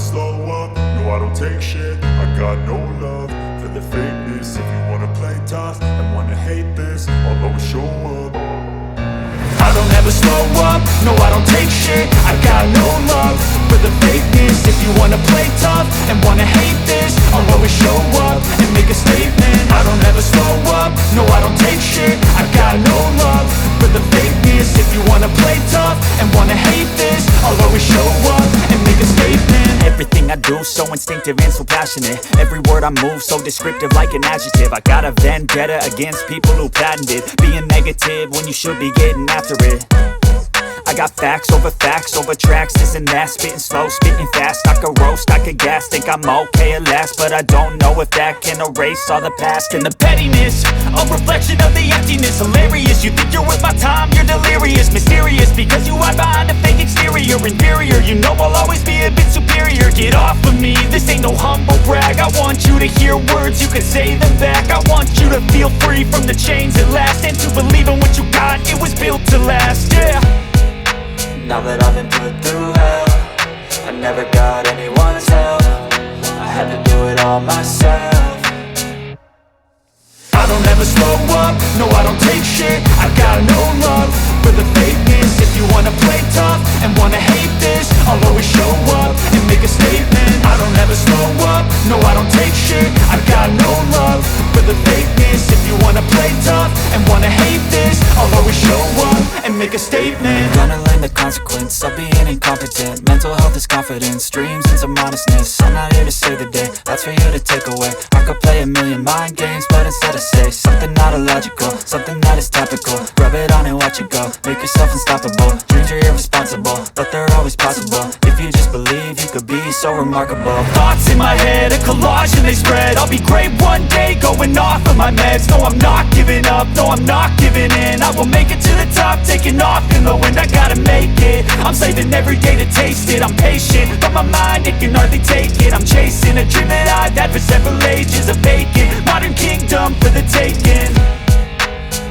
slow up, no I don't take shit. I got no love for the fakeness. If you wanna play tough and wanna hate this, I'll always show up. I don't ever slow up, no I don't take shit. I got no love for the fakeness. If you wanna play tough and wanna hate this, I'll always show up and make a statement. I don't ever slow up, no I don't take shit. I got no love for the fakeness. If you wanna play tough and wanna hate this, I'll always show up and make a statement. Everything I do so instinctive and so passionate. Every word I move so descriptive like an adjective. I got a vendetta against people who patented being negative when you should be getting after it. I got facts over tracks, this and that. Spitting slow, spitting fast, I could roast, I could gas. Think I'm okay at last, but I don't know if that can erase all the past. And the pettiness, a reflection of the emptiness. Hilarious, you think you're worth my time, you're delirious. Mysterious, because you hide behind a fake exterior. Inferior, you know I'll always be a bit superior. Get off of me, this ain't no humble brag. I want you to hear words, you can say them back. I want you to feel free from the chains at last, and to believe in what you got, it was built to last, yeah. Now that I've been put through hell, I never got anyone's help. I had to do it all myself. I don't ever slow up, no I don't take shit. I got no love for the fakeness. If you wanna play tough and wanna hate this, I'll always show up and make a statement. I don't ever slow up, no I don't take shit. I got no love for the fakeness. If you wanna play tough and wanna hate this, I'll always show up and make a statement. Gonna learn the consequence of being incompetent. Mental health is confidence, dreams and some honestness. I'm not here to save the day, that's for you to take away. I could play a million mind games, but instead I say something not illogical, something that is topical. Rub it on and watch it go, make yourself unstoppable. Dreams are irresponsible, but they're always possible. If you just believe, you could be so remarkable. Thoughts in my head, a collage and they spread. I'll be great one day, going off of my meds. No, I'm not giving up, no, I'm not giving in. I will make it to the top, taking off in the wind. I gotta make it, I'm saving every day to taste it. I'm patient, but my mind, it can hardly take it. I'm chasing a dream that I've had for several ages. A vacant, modern kingdom for the taking.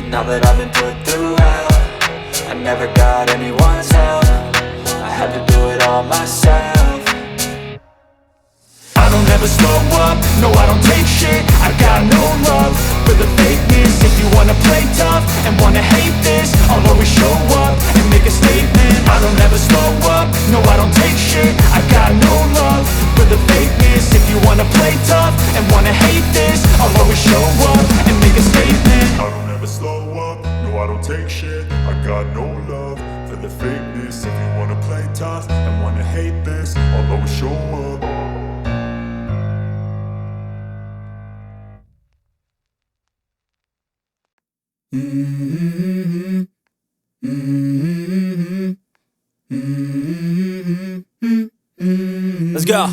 Now that I've been put through hell, I never got anyone's help. I had to do it all myself. I don't ever slow up, no I don't take shit. I got no love for the fakeness. If you wanna play tough and wanna hate this, I'll always show up and make a statement. I don't ever slow up, no I don't take shit. I got no love for the fakeness. If you wanna play tough and wanna hate this, I'll always show up and make a statement. I don't ever slow up, no I don't take shit. I got no love for the fakeness. If you wanna play tough and wanna hate this, I'll always show up. Let's go.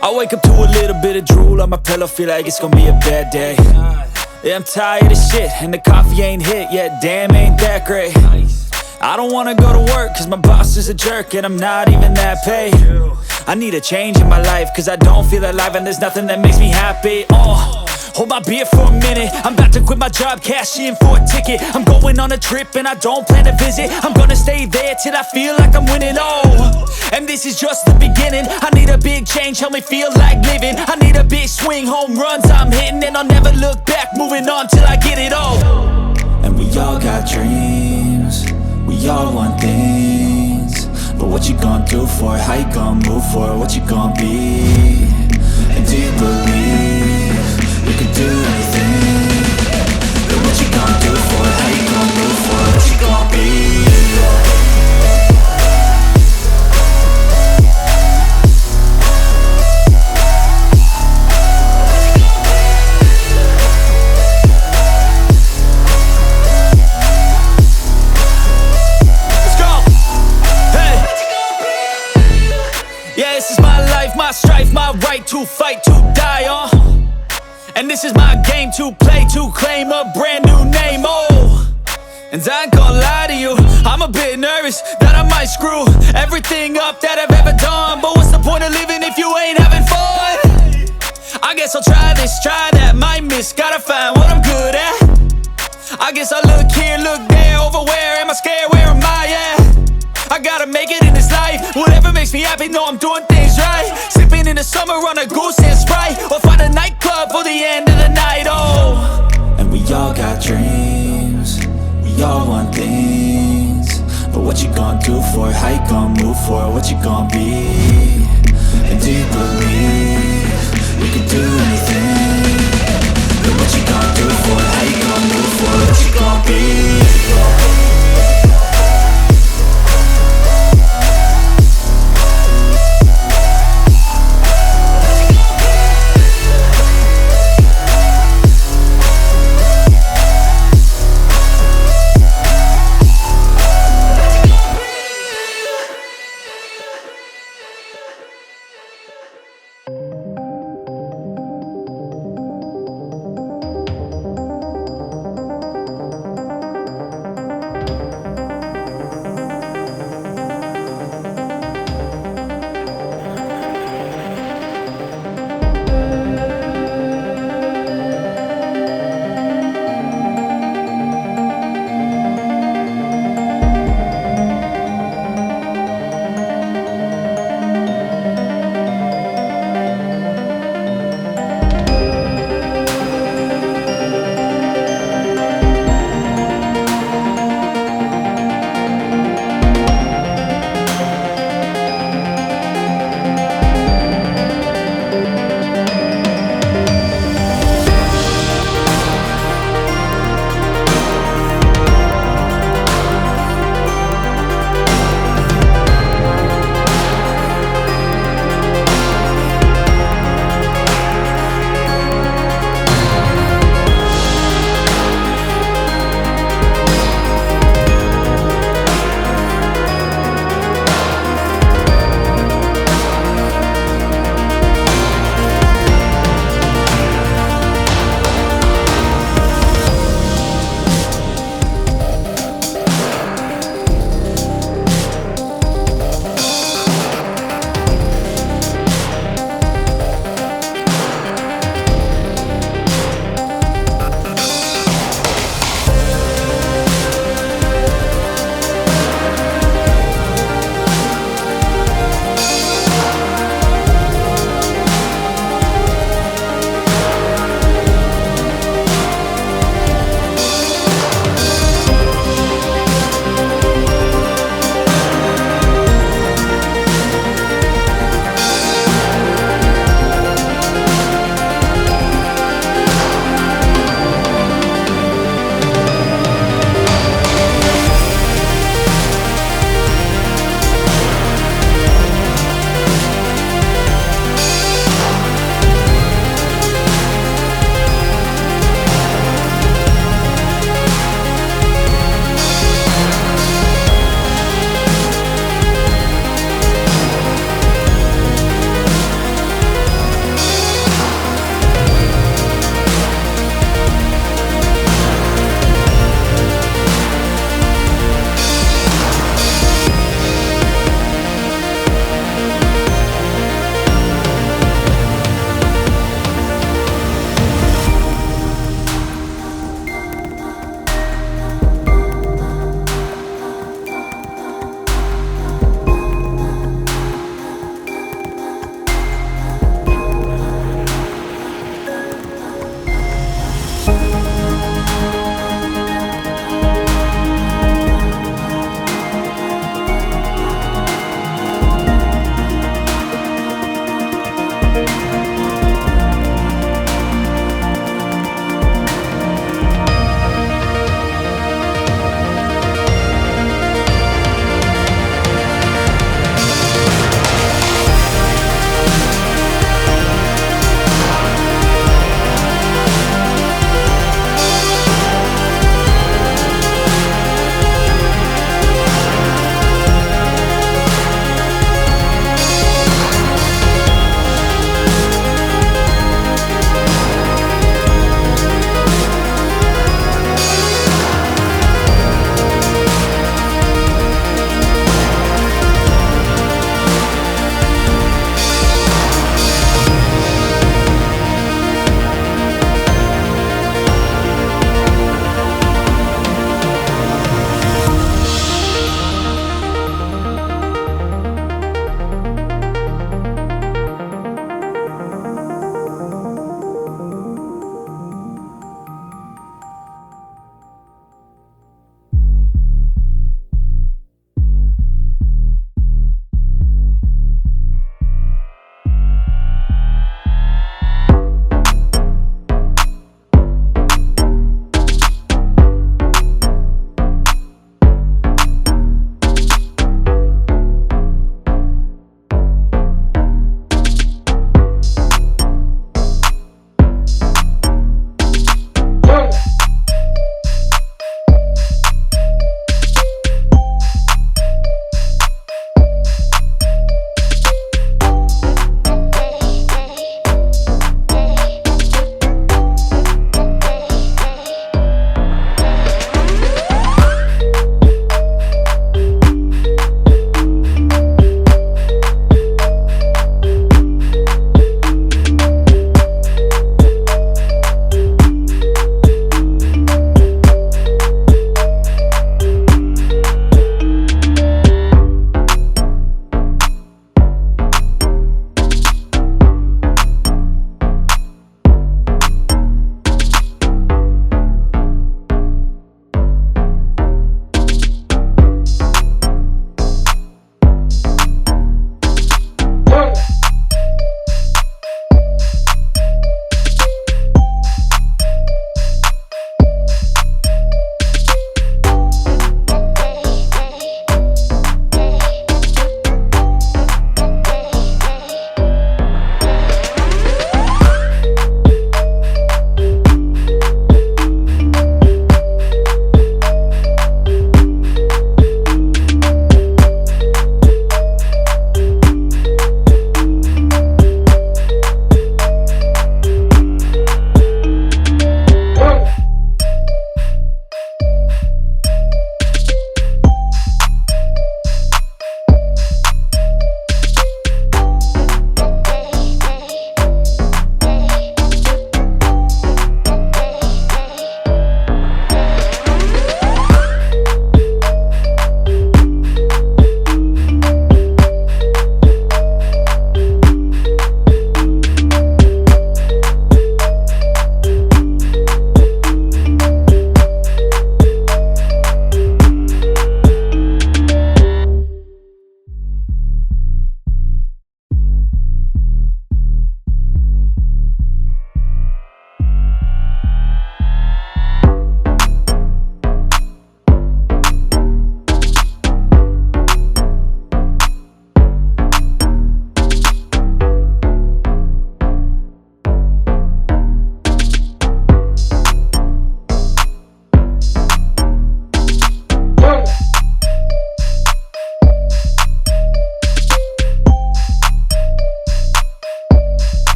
I wake up to a little bit of drool on my pillow, feel like it's gonna be a bad day. Yeah, I'm tired of shit, and the coffee ain't hit yet, damn ain't that great. I don't wanna go to work, cause my boss is a jerk, and I'm not even that paid. I need a change in my life, cause I don't feel alive, and there's nothing that makes me happy. Hold my beer for a minute, I'm about to quit my job, cash in for a ticket. I'm going on a trip and I don't plan to visit. I'm gonna stay there till I feel like I'm winning, and this is just the beginning. I need a big change, help me feel like living. I need a big swing, home runs I'm hitting, and I'll never look back, moving on till I get it all. And we all got dreams, we all want things, but what you gonna do for it? How you gonna move for it? What you gonna be? And do you believe you can do anything? But what you gonna do for it? How you gonna move for it? What you gonna be? My strife, my right to fight, to die on. And this is my game to play, to claim a brand new name, And I ain't gonna lie to you, I'm a bit nervous that I might screw everything up that I've ever done. But what's the point of living if you ain't having fun? I guess I'll try this, try that, might miss, gotta find what I'm good at. I guess I look here, look there, over where am I scared, where am I at? I I gotta make it in this life. Whatever makes me happy, know I'm doing things right. Sipping in the summer on a goose and Sprite, or find a nightclub for the end of the night, oh. And we all got dreams, we all want things, but what you gonna do for it? How you gonna move for it? What you gonna be?